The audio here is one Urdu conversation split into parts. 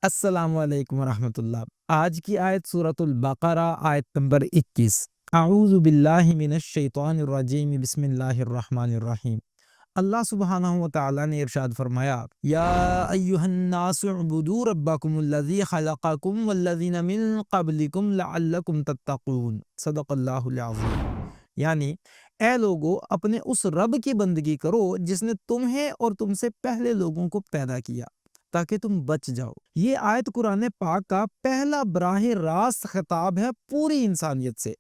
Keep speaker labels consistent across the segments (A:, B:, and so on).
A: السلام علیکم ورحمۃ اللہ۔ آج کی آیت سورۃ البقرہ آیت نمبر 21۔ اعوذ باللہ من الشیطان الرجیم، بسم اللہ الرحمن الرحیم۔ اللہ سبحانہ و تعالی نے ارشاد فرمایا، یا ایہا الناس اعبدوا ربکم الذی خلقکم والذین من قبلکم لعلکم تتقون۔ صدق اللہ العظیم۔ یعنی اے لوگو، اپنے اس رب کی بندگی کرو جس نے تمہیں اور تم سے پہلے لوگوں کو پیدا کیا تاکہ تم بچ جاؤ۔ یہ آیت قرآن پاک کا پہلا براہ راست خطاب ہے پوری انسانیت سے،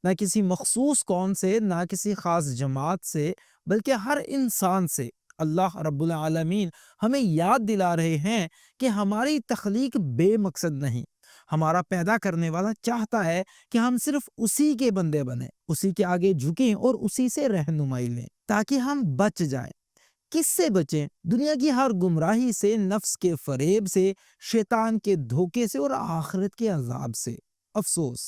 A: نہ کسی مخصوص قوم سے، نہ کسی خاص جماعت سے، بلکہ ہر انسان سے۔ اللہ رب العالمین ہمیں یاد دلا رہے ہیں کہ ہماری تخلیق بے مقصد نہیں۔ ہمارا پیدا کرنے والا چاہتا ہے کہ ہم صرف اسی کے بندے بنیں، اسی کے آگے جھکیں اور اسی سے رہنمائی لیں تاکہ ہم بچ جائیں۔ کس سے بچیں؟ دنیا کی ہر گمراہی سے، نفس کے فریب سے، شیطان کے دھوکے سے اور آخرت کے عذاب سے۔ افسوس،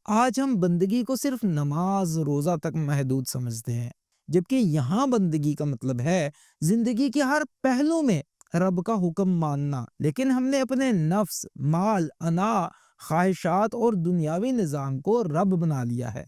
A: آج ہم بندگی کو صرف نماز روزہ تک محدود سمجھتے ہیں، جبکہ یہاں بندگی کا مطلب ہے زندگی کے ہر پہلو میں رب کا حکم ماننا۔ لیکن ہم نے اپنے نفس، مال، انا، خواہشات اور دنیاوی نظام کو رب بنا لیا ہے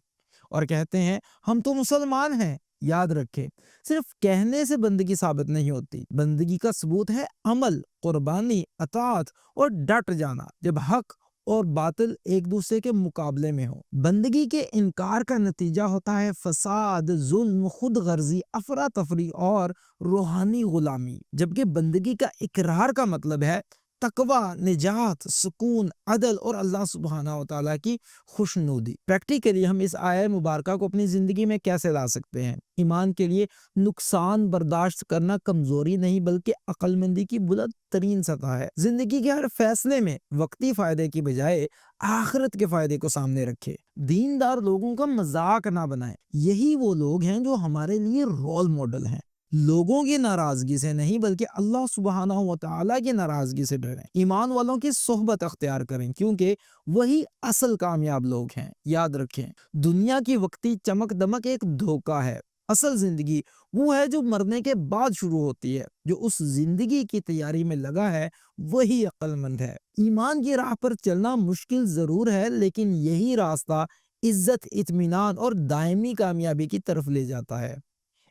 A: اور کہتے ہیں ہم تو مسلمان ہیں۔ یاد رکھیں، صرف کہنے سے بندگی ثابت نہیں ہوتی۔ بندگی کا ثبوت ہے عمل، قربانی، اطاعت اور ڈٹ جانا جب حق اور باطل ایک دوسرے کے مقابلے میں ہو۔ بندگی کے انکار کا نتیجہ ہوتا ہے فساد، ظلم، خود غرضی، افراتفری اور روحانی غلامی، جبکہ بندگی کا اقرار کا مطلب ہے تقوی، نجات، سکون، عدل اور اللہ سبحانہ و تعالیٰ کی خوشنودی۔ پریکٹیکلی ہم اس آیہ مبارکہ کو اپنی زندگی میں کیسے لا سکتے ہیں؟ ایمان کے لیے نقصان برداشت کرنا کمزوری نہیں بلکہ عقل مندی کی بلند ترین سطح ہے۔ زندگی کے ہر فیصلے میں وقتی فائدے کی بجائے آخرت کے فائدے کو سامنے رکھے۔ دیندار لوگوں کا مذاق نہ بنائیں، یہی وہ لوگ ہیں جو ہمارے لیے رول ماڈل ہیں۔ لوگوں کی ناراضگی سے نہیں بلکہ اللہ سبحانہ و تعالیٰ کی ناراضگی سے ڈریں۔ ایمان والوں کی صحبت اختیار کریں کیونکہ وہی اصل کامیاب لوگ ہیں۔ یاد رکھیں، دنیا کی وقتی چمک دمک ایک دھوکہ ہے۔ اصل زندگی وہ ہے جو مرنے کے بعد شروع ہوتی ہے۔ جو اس زندگی کی تیاری میں لگا ہے وہی عقل مند ہے۔ ایمان کی راہ پر چلنا مشکل ضرور ہے، لیکن یہی راستہ عزت، اطمینان اور دائمی کامیابی کی طرف لے جاتا ہے۔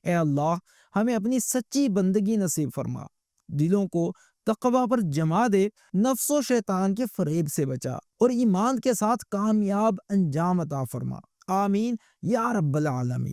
A: اے اللہ، ہمیں اپنی سچی بندگی نصیب فرما، دلوں کو تقوی پر جما دے، نفس و شیطان کے فریب سے بچا اور ایمان کے ساتھ کامیاب انجام عطا فرما۔ آمین یا رب العالمین۔